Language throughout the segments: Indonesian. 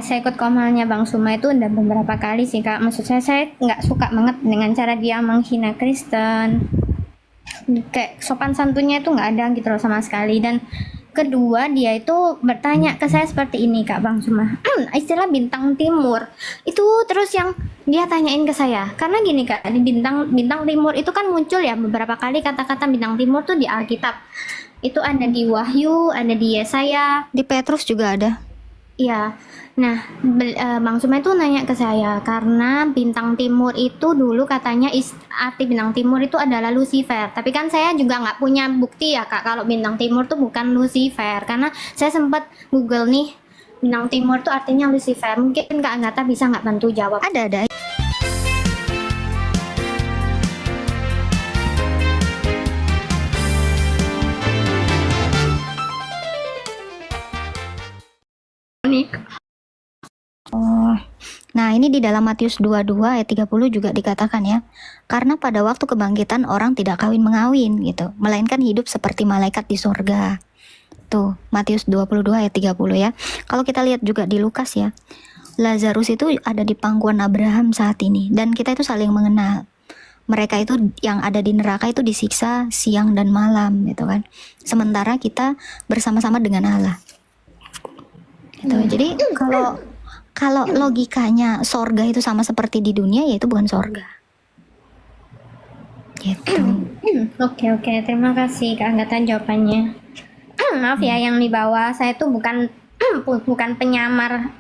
saya ikut komalnya Bang Suma itu udah beberapa kali sih Kak. Maksud saya nggak suka banget dengan cara dia menghina Kristen. Kayak sopan santunnya itu nggak ada gitu loh sama sekali. Dan kedua dia itu bertanya ke saya seperti ini Kak Bang Suma. Istilah bintang timur itu terus yang dia tanyain ke saya. Karena gini Kak, di bintang timur itu kan muncul ya beberapa kali kata-kata bintang timur tuh di Alkitab. Itu ada di Wahyu, ada di Yesaya, Di Petrus juga ada. iya. Nah, Bang Suma itu nanya ke saya karena bintang timur itu dulu katanya arti bintang timur itu adalah Lucifer. Tapi kan saya juga nggak punya bukti ya Kak kalau bintang timur tuh bukan Lucifer. Karena saya sempat Google nih bintang timur tuh artinya Lucifer. Mungkin Kak Agatha bisa nggak bantu jawab? Ada. Nih. Oh. Nah, ini di dalam Matius 22 ayat 30 juga dikatakan ya. Karena pada waktu kebangkitan orang tidak kawin-mengawin gitu, melainkan hidup seperti malaikat di surga. Tuh, Matius 22 ayat 30 ya. Kalau kita lihat juga di Lukas ya. Lazarus itu ada di pangkuan Abraham saat ini dan kita itu saling mengenal. Mereka itu yang ada di neraka itu disiksa siang dan malam gitu kan. Sementara kita bersama-sama dengan Allah. Gitu. Jadi kalau logikanya sorga itu sama seperti di dunia, ya itu bukan sorga. Gitu. Oke, terima kasih Kak Agatha jawabannya. Maaf ya yang di bawah, saya tuh bukan bukan penyamar.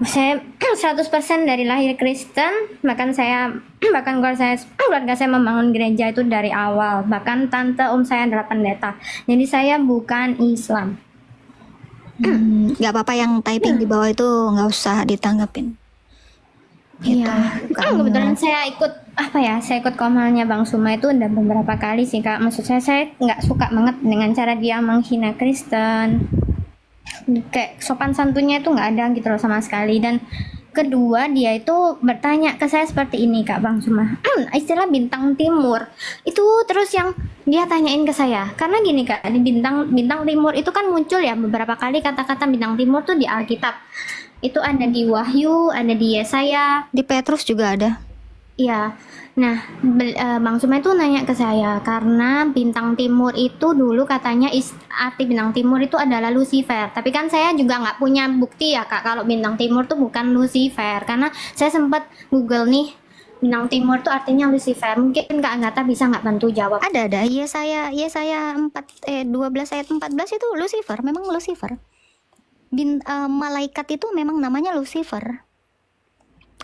Saya 100% dari lahir Kristen, bahkan keluarga saya membangun gereja itu dari awal. Bahkan tante om saya adalah pendeta. Jadi saya bukan Islam. Gak apa-apa yang typing di bawah itu nggak usah ditanggapin. Gitu. Iya, kebetulan saya ikut komalnya Bang Suma itu udah beberapa kali sih Kak. Maksud saya nggak suka banget dengan cara dia menghina Kristen. Kayak sopan santunnya itu nggak ada gitu loh sama sekali. Dan kedua dia itu bertanya ke saya seperti ini Kak Bang Suma. Istilah bintang timur itu terus yang dia tanyain ke saya. Karena gini Kak, di bintang timur itu kan muncul ya beberapa kali kata-kata bintang timur tuh di Alkitab. Itu ada di Wahyu, ada di Yesaya, Di Petrus juga ada. iya. Nah, Bang Suma itu nanya ke saya karena bintang timur itu dulu katanya arti bintang timur itu adalah Lucifer. Tapi kan saya juga nggak punya bukti ya Kak kalau bintang timur tuh bukan Lucifer. Karena saya sempat Google nih bintang timur tuh artinya Lucifer. Mungkin Kak Agatha bisa nggak bantu jawab? Ada. Yesaya 12 ayat 14 itu Lucifer, memang Lucifer. Malaikat itu memang namanya Lucifer.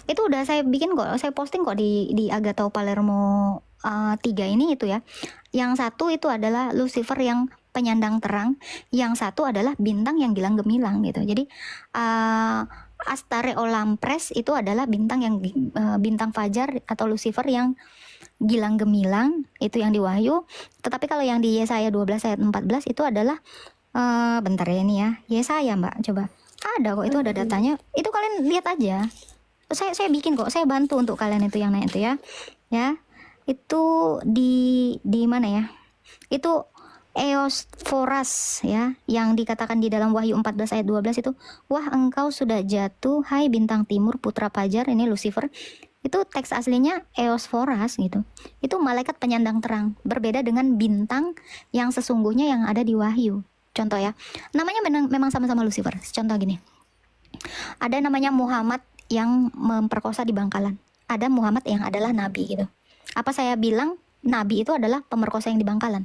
Itu udah saya bikin kok, saya posting kok di Agatha Palermo 3 ini itu ya. Yang satu itu adalah Lucifer yang penyandang terang, yang satu adalah bintang yang gilang gemilang gitu. Jadi Astare Olampres itu adalah bintang yang bintang fajar atau Lucifer yang gilang gemilang, itu yang di Wahyu. Tetapi kalau yang di Yesaya 12 ayat 14 itu adalah bentar ya ini ya. Yesaya Mbak, coba. Ada kok, itu ada datanya. Itu kalian lihat aja. Saya bikin kok, saya bantu untuk kalian itu yang naik itu ya. Ya. Itu di mana ya? Itu Eosforas ya, yang dikatakan di dalam Wahyu 14 ayat 12 itu, wah engkau sudah jatuh hai bintang timur putra fajar, ini Lucifer. Itu teks aslinya Eosforas gitu. Itu malaikat penyandang terang, berbeda dengan bintang yang sesungguhnya yang ada di Wahyu. Contoh ya, namanya memang sama-sama Lucifer. Contoh gini, ada namanya Muhammad yang memperkosa di Bangkalan, ada Muhammad yang adalah nabi gitu. Apa saya bilang nabi itu adalah pemerkosa yang di Bangkalan?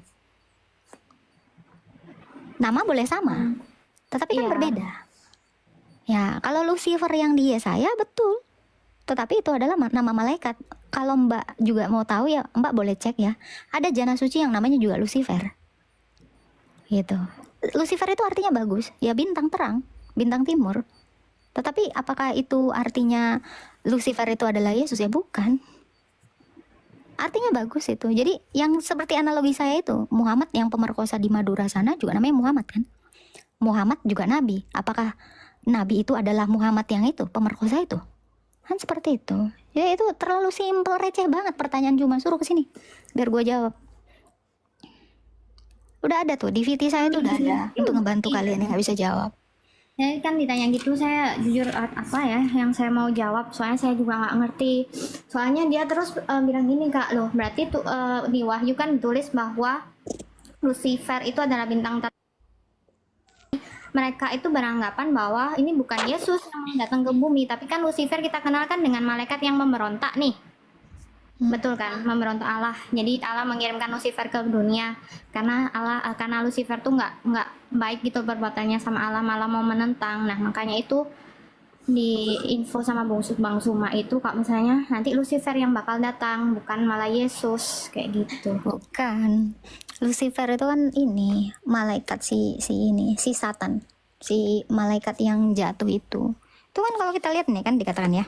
Nama boleh sama, tetapi kan berbeda. Ya, kalau Lucifer yang di Yesaya betul, tetapi itu adalah nama malaikat. Kalau Mbak juga mau tahu ya, Mbak boleh cek ya. Ada jana suci yang namanya juga Lucifer. Gitu. Lucifer itu artinya bagus, ya bintang terang, bintang timur. Tetapi apakah itu artinya Lucifer itu adalah Yesus? Ya bukan. Artinya bagus itu. Jadi yang seperti analogi saya itu, Muhammad yang pemerkosa di Madura sana juga namanya Muhammad kan. Muhammad juga nabi. Apakah nabi itu adalah Muhammad yang itu, pemerkosa itu? Kan seperti itu. Ya itu terlalu simpel, receh banget pertanyaan cuma suruh ke sini biar gue jawab. Udah ada tuh di VT saya itu udah ada untuk ngebantu kalian yang nggak bisa jawab. Saya kan ditanya gitu, saya jujur apa ya yang saya mau jawab, soalnya saya juga nggak ngerti. Soalnya dia terus bilang gini kak, loh berarti tuh di Wahyu kan ditulis bahwa Lucifer itu adalah bintang mereka itu beranggapan bahwa ini bukan Yesus yang datang ke bumi, tapi kan Lucifer kita kenalkan dengan malaikat yang memberontak nih. Betul kan, memberontak Allah. Jadi Allah mengirimkan Lucifer ke dunia karena Lucifer tuh nggak baik gitu perbuatannya sama Allah, malah mau menentang. Nah makanya itu di info sama Bang Suma itu kak, misalnya nanti Lucifer yang bakal datang, bukan malah Yesus kayak gitu. Bukan. Lucifer itu kan ini malaikat si Satan, si malaikat yang jatuh itu. Itu kan kalau kita lihat nih kan dikatakan ya,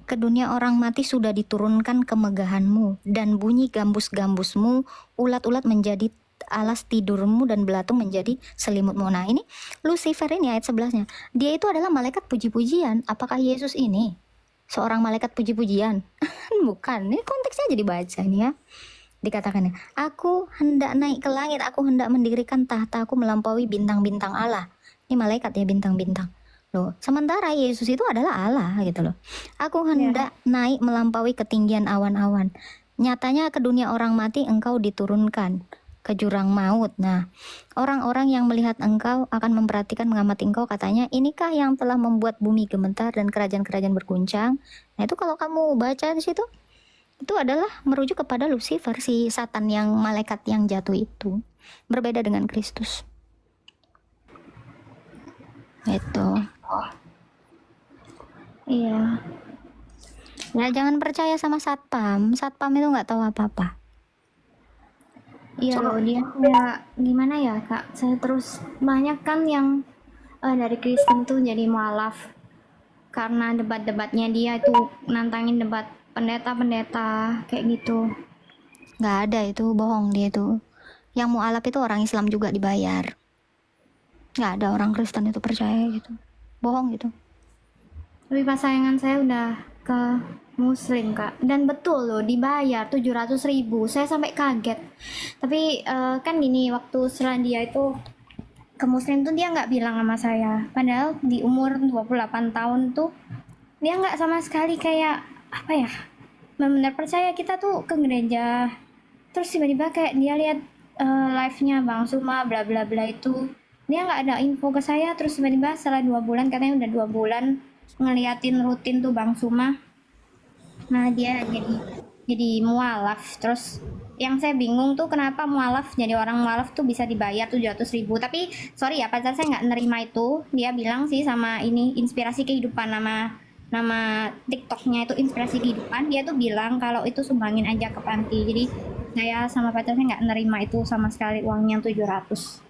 ke dunia orang mati sudah diturunkan kemegahanmu, dan bunyi gambus-gambusmu, ulat-ulat menjadi alas tidurmu, dan belatung menjadi selimutmu. Nah ini Lucifer ini ayat 11-nya, dia itu adalah malaikat puji-pujian. Apakah Yesus ini seorang malaikat puji-pujian? Bukan, ini konteksnya jadi baca nih ya. Dikatakannya, aku hendak naik ke langit, aku hendak mendirikan tahtaku melampaui bintang-bintang Allah. Ini malaikat ya, bintang-bintang. Loh, sementara Yesus itu adalah Allah gitu loh. Aku hendak naik melampaui ketinggian awan-awan. Nyatanya ke dunia orang mati engkau diturunkan ke jurang maut. Nah, orang-orang yang melihat engkau akan memperhatikan, mengamati engkau, katanya, inikah yang telah membuat bumi gemetar dan kerajaan-kerajaan berguncang. Nah, itu kalau kamu baca di situ, itu adalah merujuk kepada Lucifer, si Satan yang malaikat yang jatuh itu. Berbeda dengan Kristus. Itu. Iya. Ya jangan percaya sama satpam. Satpam itu nggak tahu apa-apa. Iya loh, dia kayak gimana ya kak, saya terus banyak kan yang dari Kristen tuh jadi mualaf karena debat-debatnya dia itu nantangin debat pendeta-pendeta kayak gitu. Nggak ada, itu bohong dia itu. Yang mualaf itu orang Islam juga dibayar. Nggak ada orang Kristen itu percaya gitu. Bohong gitu. Tapi pasangan saya udah ke Muslim kak, dan betul loh dibayar 700.000, saya sampai kaget. Tapi kan gini, waktu setelah dia itu ke Muslim tuh dia nggak bilang sama saya, padahal di umur 28 tahun tuh dia nggak sama sekali kayak apa ya, benar-benar percaya. Kita tuh ke gereja, terus tiba-tiba kayak dia lihat live-nya Bang Suma bla bla bla itu, dia nggak ada info ke saya. Terus tiba-tiba setelah 2 bulan, katanya udah 2 bulan ngeliatin rutin tuh Bang Suma, nah dia jadi mualaf. Terus yang saya bingung tuh kenapa mualaf, jadi orang mualaf tuh bisa dibayar 700.000. Tapi sorry ya, pacar saya nggak nerima itu. Dia bilang sih sama ini Inspirasi Kehidupan, nama TikToknya itu Inspirasi Kehidupan, dia tuh bilang kalau itu sumbangin aja ke panti. Jadi saya sama pacarnya nggak nerima itu sama sekali, uangnya 700.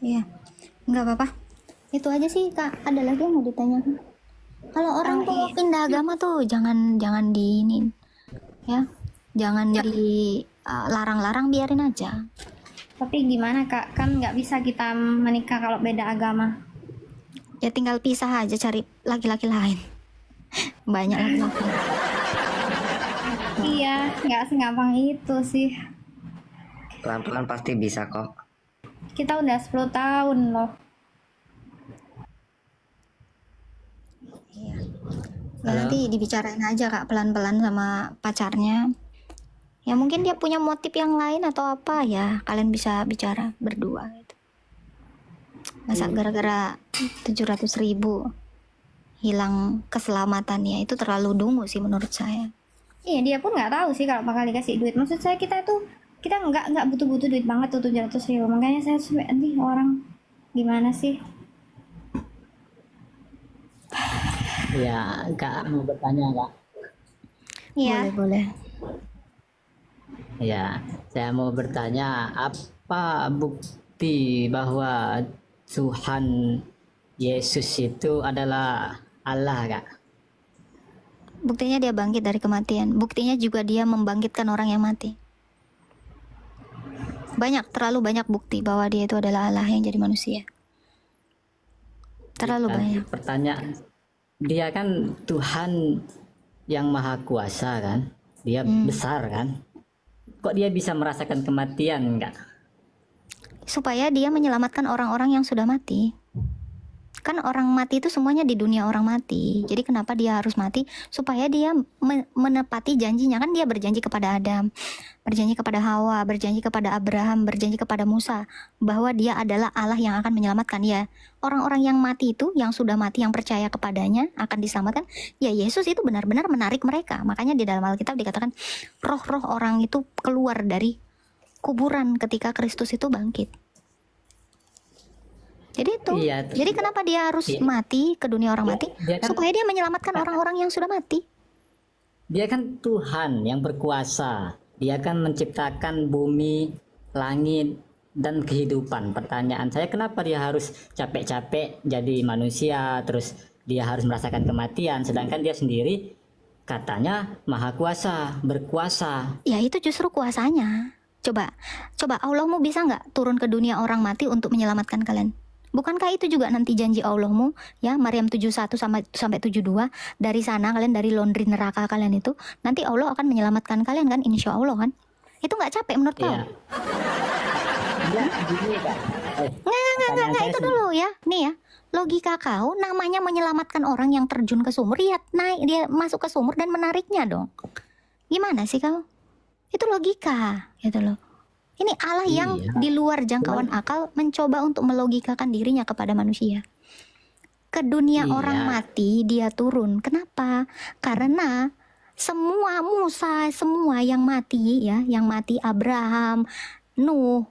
Iya, nggak apa-apa. Itu aja sih kak. Ada lagi yang mau ditanyakan? Kalau orang tuh pindah agama tuh jangan di ini ya, jangan di larang-larang, biarin aja. Tapi gimana kak, kan nggak bisa kita menikah kalau beda agama. Ya tinggal pisah aja, cari laki-laki lain. Banyak laki-laki. Iya, nggak segampang itu sih. Pelan-pelan pasti bisa kok. Kita udah 10 tahun loh. Ya, nanti dibicarain aja kak, pelan-pelan sama pacarnya. Ya mungkin dia punya motif yang lain atau apa ya, kalian bisa bicara berdua gitu. Masa gara-gara 700.000 hilang keselamatannya, itu terlalu dungu sih menurut saya. Iya, dia pun nggak tahu sih kalau bakal dikasih duit. Maksud saya kita nggak butuh duit banget tuh 700.000. Makanya saya sampai nih orang gimana sih? Ya, Kak mau bertanya, Kak. Iya. Boleh. Ya, saya mau bertanya, apa bukti bahwa Tuhan Yesus itu adalah Allah, Kak? Buktinya dia bangkit dari kematian. Buktinya juga dia membangkitkan orang yang mati. Terlalu banyak bukti bahwa dia itu adalah Allah yang jadi manusia. Terlalu banyak. Pertanyaan, dia kan Tuhan yang maha kuasa kan? Dia besar kan? Kok dia bisa merasakan kematian, Kak? Supaya dia menyelamatkan orang-orang yang sudah mati. Kan orang mati itu semuanya di dunia orang mati. Jadi kenapa dia harus mati? Supaya dia menepati janjinya. Kan dia berjanji kepada Adam, berjanji kepada Hawa, berjanji kepada Abraham, berjanji kepada Musa, bahwa dia adalah Allah yang akan menyelamatkan ya. Orang-orang yang mati itu, yang sudah mati, yang percaya kepadanya akan diselamatkan. Ya Yesus itu benar-benar menarik mereka. Makanya di dalam Alkitab dikatakan roh-roh orang itu keluar dari kuburan ketika Kristus itu bangkit. Jadi itu. Iya, Jadi kenapa dia harus mati ke dunia orang mati? dia kan- Supaya dia menyelamatkan orang-orang yang sudah mati. Dia kan Tuhan yang berkuasa. Dia kan menciptakan bumi, langit, dan kehidupan. Pertanyaan saya, kenapa dia harus capek-capek jadi manusia, terus dia harus merasakan kematian, sedangkan dia sendiri katanya maha kuasa, berkuasa. Ya itu justru kuasanya. Coba Allahmu bisa nggak turun ke dunia orang mati untuk menyelamatkan kalian? Bukankah itu juga nanti janji Allahmu ya, Maryam 71 sampai 72, dari sana kalian, dari laundry neraka kalian itu nanti Allah akan menyelamatkan kalian kan, insya Allah kan? Itu nggak capek menurut kau? Iya. Dia gini kan. Nggak, itu dulu ya. Nih ya, logika kau namanya menyelamatkan orang yang terjun ke sumur, ya naik, dia masuk ke sumur dan menariknya dong. Gimana sih kau? Itu logika gitu loh. Ini Allah yang Iya. di luar jangkauan akal mencoba untuk melogikakan dirinya kepada manusia. Ke dunia Iya. orang mati dia turun. Kenapa? Karena semua Musa, semua yang mati ya, yang mati Abraham, Nuh,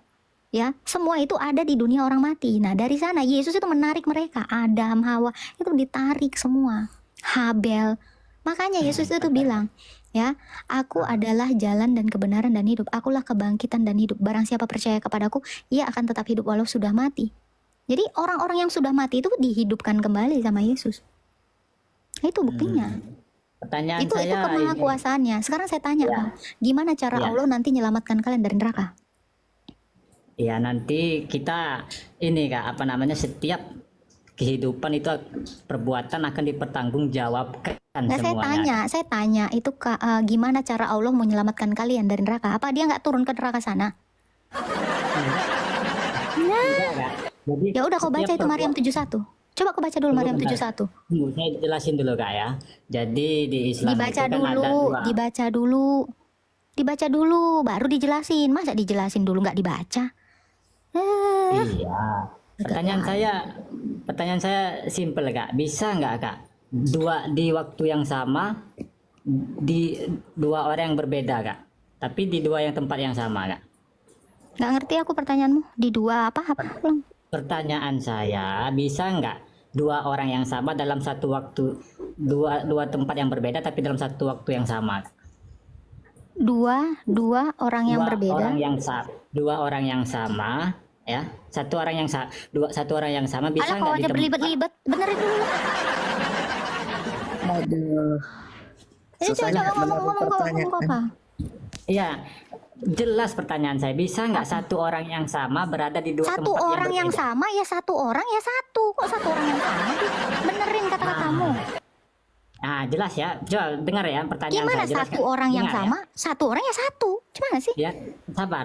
ya, semua itu ada di dunia orang mati. Nah, dari sana Yesus itu menarik mereka. Adam, Hawa itu ditarik semua. Habel. Makanya Yesus itu bilang, ya, aku adalah jalan dan kebenaran dan hidup. Akulah kebangkitan dan hidup. Barang siapa percaya kepadaku, ia akan tetap hidup walau sudah mati. Jadi orang-orang yang sudah mati itu dihidupkan kembali sama Yesus. Itu buktinya. Pertanyaan Itu saya kemahakuasaannya. Sekarang saya tanya, Bang, gimana cara Ya. Allah nanti menyelamatkan kalian dari neraka? ya nanti kita ini Kak, apa namanya, setiap kehidupan itu perbuatan akan dipertanggungjawabkan Nah, semuanya. saya tanya itu gimana cara Allah menyelamatkan kalian dari neraka? Apa dia nggak turun ke neraka sana? Enggak, Kak. Jadi Ya udah kau baca setiap itu Maryam 71. Coba kau baca dulu Maryam bentar. 71. Tunggu, saya jelasin dulu Kak ya. Jadi di Islam Dibaca itu kan ada dulu, dua. dibaca dulu, baru dijelasin. Masa dijelasin dulu nggak dibaca? Iya. Pertanyaan saya simpel Kak. Bisa nggak Kak? Di waktu yang sama, di dua orang yang berbeda Kak. Tapi di dua yang tempat yang sama Kak. Nggak ngerti aku pertanyaanmu. Di dua apa? Ulang. Pertanyaan saya, bisa nggak dua orang yang sama dalam satu waktu, dua tempat yang berbeda tapi dalam satu waktu yang sama? Dua orang yang berbeda. Dua orang yang sama, ya. Satu orang yang sama bisa Alah, kau nggak di aja tempat? belibet-libet. Benerin dulu. Aduh, Ini susahnya coba ngomong pertanyaan. apa? Iya, jelas pertanyaan saya. Bisa nggak satu orang yang sama berada di dua Satu tempat orang yang berbeda? sama ya satu orang ya satu. Kok satu orang yang sama sih? Benerin kata-katamu. Nah, jelas ya. Coba dengar ya pertanyaan Gimana saya. Jelas satu nggak? orang yang Dengar ya. sama? Satu orang ya satu. Gimana sih? Ya, sabar.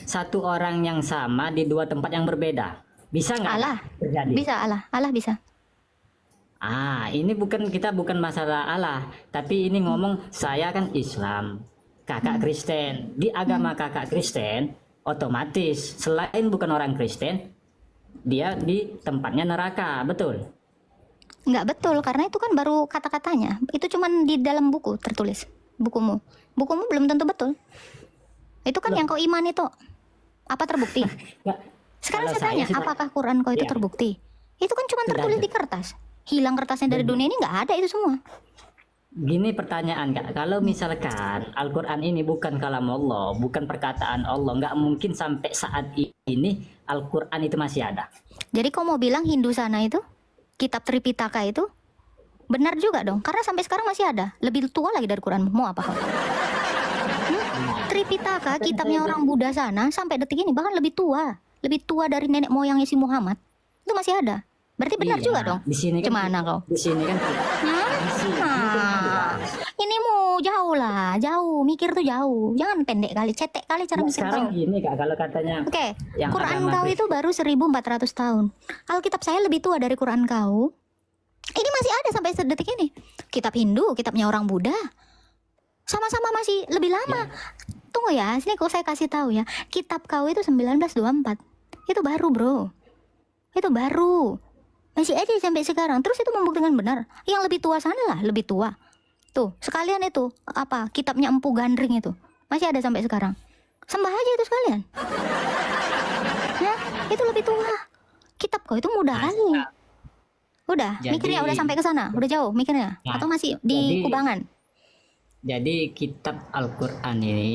Satu orang yang sama di dua tempat yang berbeda. Bisa nggak Allah. terjadi? Bisa Allah bisa. Ini bukan masalah Allah, tapi ini ngomong saya kan Islam, kakak Kristen. Di agama kakak Kristen, otomatis selain bukan orang Kristen, dia di tempatnya neraka, betul? Nggak betul karena itu kan baru kata-katanya. Itu cuman di dalam buku tertulis. Bukumu belum tentu betul. Itu kan yang kau iman itu. Apa terbukti? Nggak, Sekarang kalau saya tanya, sih- apakah Quran kau itu Iya. terbukti? Itu kan cuma Tidak tertulis ada. di kertas. Hilang kertasnya dari dunia ini nggak ada itu semua. Gini pertanyaan Kak, kalau misalkan Al-Quran ini bukan kalam Allah, bukan perkataan Allah, nggak mungkin sampai saat ini Al-Quran itu masih ada. Jadi kau mau bilang Hindu sana itu, kitab Tripitaka itu, benar juga dong. Karena sampai sekarang masih ada. Lebih tua lagi dari Quran. Mau apa kau? Tripitaka, kitabnya orang Buddha sana, sampai detik ini bahkan lebih tua. Lebih tua dari nenek moyangnya si Muhammad. Itu masih ada. Berarti benar Iya, juga dong. Di sini kan, Gimana kau? Di sini kan. Di sini kan Nah, jelas. Inimu jauh lah, jauh. Mikir tuh jauh. Jangan pendek kali, cetek kali cara Nah, mikir sekarang kau. gini Kak, kalau katanya Oke, yang Quran agama kau itu baru 1400 tahun. Alkitab saya lebih tua dari Quran kau. Ini masih ada sampai sedetik ini. Kitab Hindu, kitabnya orang Buddha. Sama-sama masih lebih lama. Tunggu ya, sini kok saya kasih tahu ya. Kitab kau itu 1924. Itu baru, Bro. Itu baru. Masih ada sampai sekarang. Terus itu membuktikan benar. Yang lebih tua sana lah, lebih tua. Tuh, sekalian itu apa? Kitabnya Empu Gandring itu. Masih ada sampai sekarang. Sembah aja itu sekalian. Ya, itu lebih tua. Kitab kau itu mudah kali. Udah, Jadi- mikirnya udah sampai ke sana, udah jauh mikirnya. Nah, Atau masih di jadi- Kubangan? Jadi kitab Al-Quran ini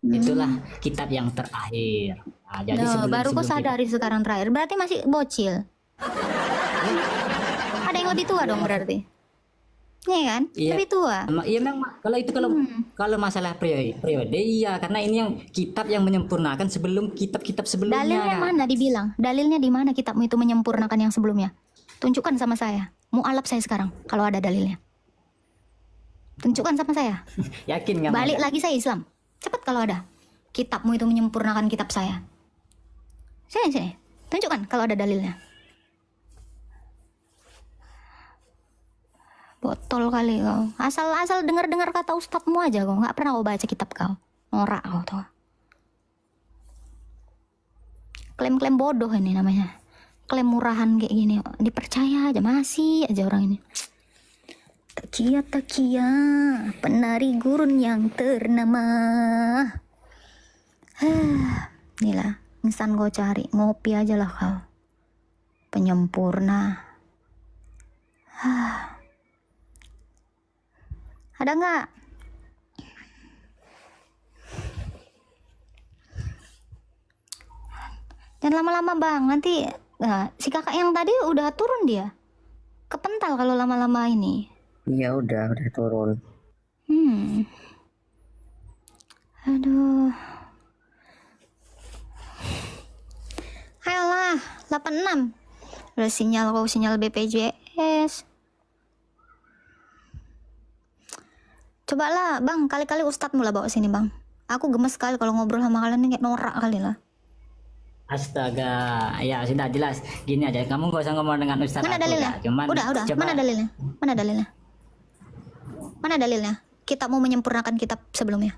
itulah kitab yang terakhir. Nah, jadi Duh, baru kok sebelum sadari sekarang terakhir. Berarti masih bocil. Ada yang lebih tua dong berarti. Iya kan? Iya. Lebih tua. Iya memang kalau itu kalau masalah periode iya karena ini yang kitab yang menyempurnakan sebelum kitab-kitab sebelumnya. Dalilnya Kak. mana dibilang? Dalilnya di mana kitabmu itu menyempurnakan yang sebelumnya? Tunjukkan sama saya. Mu'alaf saya sekarang kalau ada dalilnya. Tunjukkan sama saya. Yakin nggak? Balik Mas? lagi saya Islam. Cepat kalau ada. Kitabmu itu menyempurnakan kitab saya. Sini. Tunjukkan kalau ada dalilnya. Botol kali kau. Asal dengar-dengar kata ustadzmu aja kau. Nggak pernah kau baca kitab kau. Norak kau tuh. Klaim-klaim bodoh ini namanya. Klaim murahan kayak gini. Dipercaya aja masih aja orang ini. Takia, penari gurun yang ternama. Inilah, insan kau cari. Ngopi aja lah kau. Penyempurna. Ada nggak? Jangan lama-lama bang, nanti si kakak yang tadi udah turun dia. Kepental kalau lama-lama ini. Iya udah turun. Aduh. Ayolah, 86. Udah sinyal BPJS. Cobalah bang, kali-kali ustadz mulai bawa sini bang. Aku gemes sekali kalau ngobrol sama kalian ini kayak norak kali lah. Astaga, ya sudah jelas. Gini aja, kamu gak usah ngomong dengan Ustadz Mana aku, dalilnya? Kak. Cuman Udah. coba- Mana dalilnya? Mana dalilnya? Kita mau menyempurnakan kitab sebelumnya.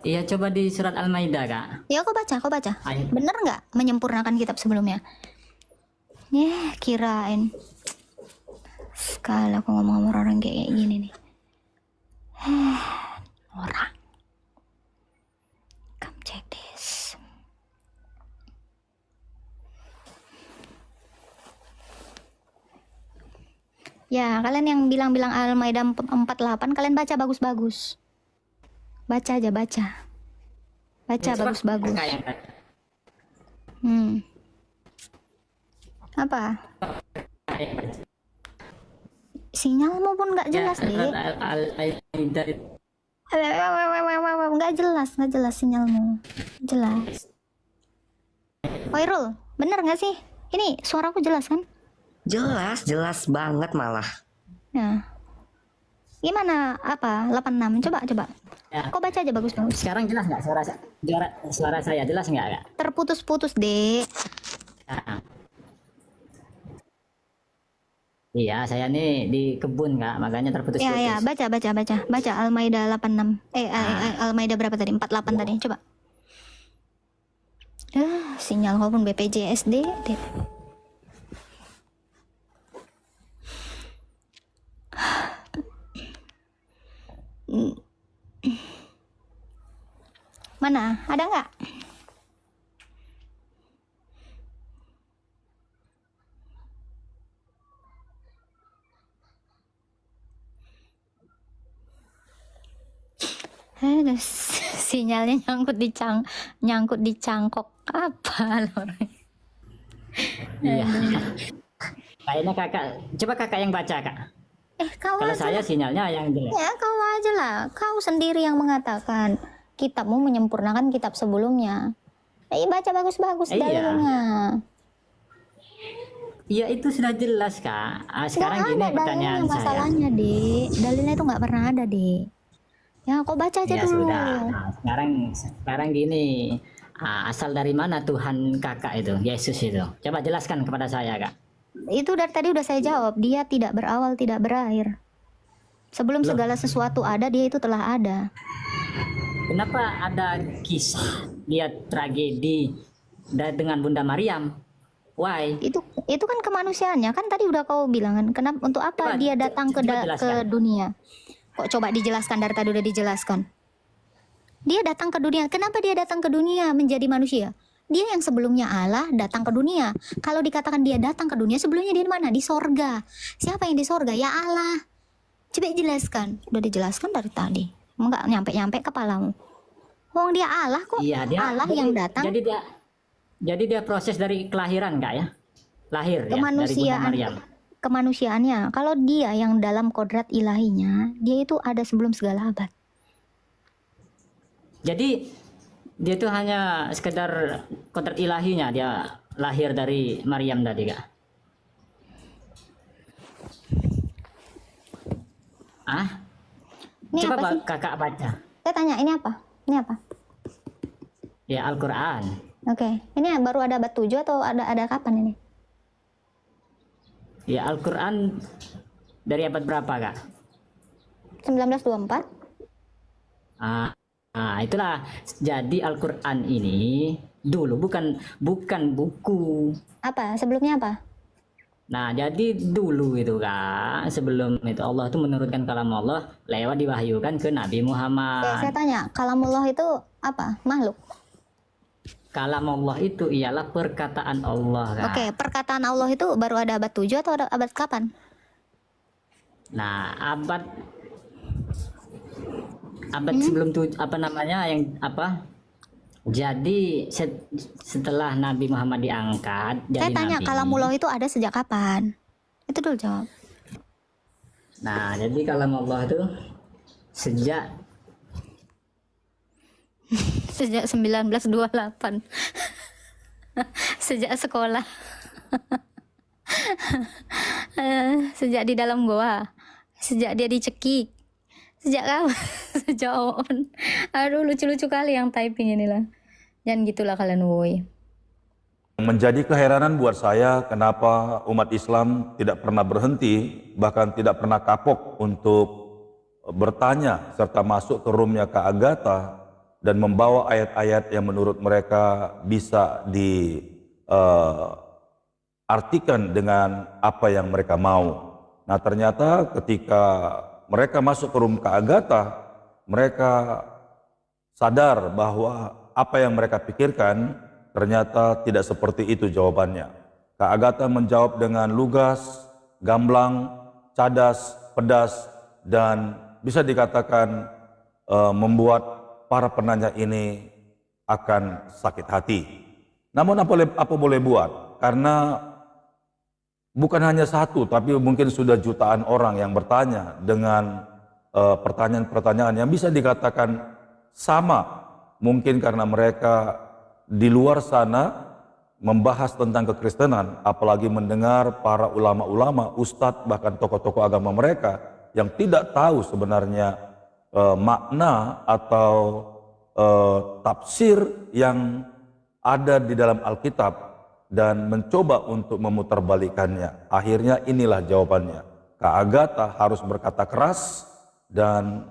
Iya coba di surat Al-Maidah Kak. Ya kau baca. Ayat. Bener nggak menyempurnakan kitab sebelumnya? Kirain. Sekali aku ngomong sama orang kayak gini nih. Orang. Come check this. Ya, kalian yang bilang-bilang Al-Maidah 48, kalian baca bagus-bagus. Baca aja, baca. Baca Ya, coba bagus-bagus. Kak yang tadi. Apa? Sinyalmu pun nggak jelas Ya, deh. Al-Maidah itu. Nggak jelas sinyalmu. Jelas. Wairul, bener nggak sih? Ini suaraku jelas kan? Jelas banget malah. Nah, gimana? Apa? 86? Coba. Ya. Kau baca aja bagus-bagus. Sekarang jelas nggak suara saya jelas nggak Kak? Terputus-putus deh. Nah. Iya, saya nih di kebun Kak, makanya terputus-putus. Ya, baca Al-Maidah 86. Al-Maidah berapa tadi? 48 tadi. Coba. Sinyal walaupun BPJS deh. Mana? Ada nggak? Aduh, sinyalnya nyangkut di cangkok apa loh? Iya. Kayaknya coba kakak yang baca Kak. Kau Kalau aja saya lah. sinyalnya yang jelek. Ya, kau aja lah. Kau sendiri yang mengatakan kitabmu menyempurnakan kitab sebelumnya. Baca bagus-bagus Iya. dalilnya. Iya itu sudah jelas Kak. Sekarang Nggak gini ada pertanyaan dalilnya saya. masalahnya, Dek. Dalilnya itu nggak pernah ada, Dek. Ya, kok baca aja Ya dulu. sudah. Nah, sekarang gini. Asal dari mana Tuhan Kakak itu, Yesus itu? Coba jelaskan kepada saya Kak. Itu dari tadi udah saya jawab. Dia tidak berawal, tidak berakhir. Sebelum Loh. segala sesuatu ada, dia itu telah ada. Kenapa ada kisah dia tragedi dengan Bunda Maryam? Why? Itu kan kemanusiaannya. Kan tadi udah kau bilang kan, kenapa untuk apa Coba- dia datang ke coba jelaskan. dunia? Kok coba dijelaskan, dari tadi udah dijelaskan. Dia datang ke dunia. Kenapa dia datang ke dunia menjadi manusia? Dia yang sebelumnya Allah datang ke dunia. Kalau dikatakan dia datang ke dunia, sebelumnya dia di mana? Di sorga. Siapa yang di sorga? Ya Allah. Coba jelaskan. Udah dijelaskan dari tadi. Enggak nyampe-nyampe kepalamu. Wong dia Allah kok. Iya, dia Allah yang datang. Jadi dia proses dari kelahiran Kak ya? Lahir ya dari Bunda Kemanusiaan. Maryam. Kemanusiaannya. Kalau dia yang dalam kodrat ilahinya, dia itu ada sebelum segala abad. Jadi dia itu hanya sekedar kodrat ilahinya dia lahir dari Maryam tadi Kak. Ini Coba apa sih? Kakak baca. Saya tanya, ini apa? Ini apa? Ya Al-Qur'an. Oke. Ini baru ada abad 7 atau ada kapan ini? Ya Al-Qur'an dari abad berapa Kak? 1924? Itulah. Jadi Al-Qur'an ini dulu bukan buku. Apa? Sebelumnya apa? Nah, jadi dulu itu Kak, sebelum itu Allah itu menurunkan kalam Allah lewat diwahyukan ke Nabi Oke, Muhammad. saya tanya, kalamullah itu apa? Makhluk. Kalam Allah itu ialah perkataan Allah Kak. Oke, perkataan Allah itu baru ada abad 7 atau ada abad kapan? Nah, abad sebelum tuh apa namanya yang apa? Jadi setelah Nabi Muhammad diangkat jadi Saya tanya, nabi. kalamullah itu ada sejak kapan? Itu dulu jawab. Nah, jadi kalam Allah itu sejak Sejak 1928. Sejak sekolah. Sejak di dalam goa. Sejak dia dicekik. Sejak kapan? Sejak on. Aduh, lucu-lucu kali yang typing inilah. Jangan gitulah kalian, woi. Menjadi keheranan buat saya kenapa umat Islam tidak pernah berhenti, bahkan tidak pernah kapok untuk bertanya serta masuk ke roomnya Kak Agatha dan membawa ayat-ayat yang menurut mereka bisa diartikan dengan apa yang mereka mau. Nah, ternyata ketika mereka masuk ke room Kak Agatha, mereka sadar bahwa apa yang mereka pikirkan ternyata tidak seperti itu jawabannya. Kak Agatha menjawab dengan lugas, gamblang, cadas, pedas, dan bisa dikatakan membuat para penanya ini akan sakit hati. Namun apa boleh buat? Karena bukan hanya satu, tapi mungkin sudah jutaan orang yang bertanya dengan pertanyaan-pertanyaan yang bisa dikatakan sama. Mungkin karena mereka di luar sana membahas tentang kekristenan, apalagi mendengar para ulama-ulama, ustadz, bahkan tokoh-tokoh agama mereka yang tidak tahu sebenarnya makna atau tafsir yang ada di dalam Alkitab dan mencoba untuk memutarbalikkannya. Akhirnya inilah jawabannya. Kak Agatha harus berkata keras dan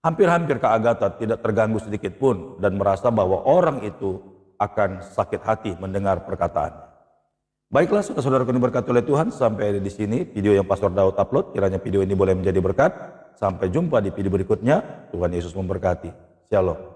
hampir-hampir Kak Agatha tidak terganggu sedikit pun dan merasa bahwa orang itu akan sakit hati mendengar perkataan. Baiklah saudara-saudaraku yang diberkati oleh Tuhan, sampai di sini video yang Pastor Daud upload. Kiranya video ini boleh menjadi berkat. Sampai jumpa di video berikutnya. Tuhan Yesus memberkati. Shalom.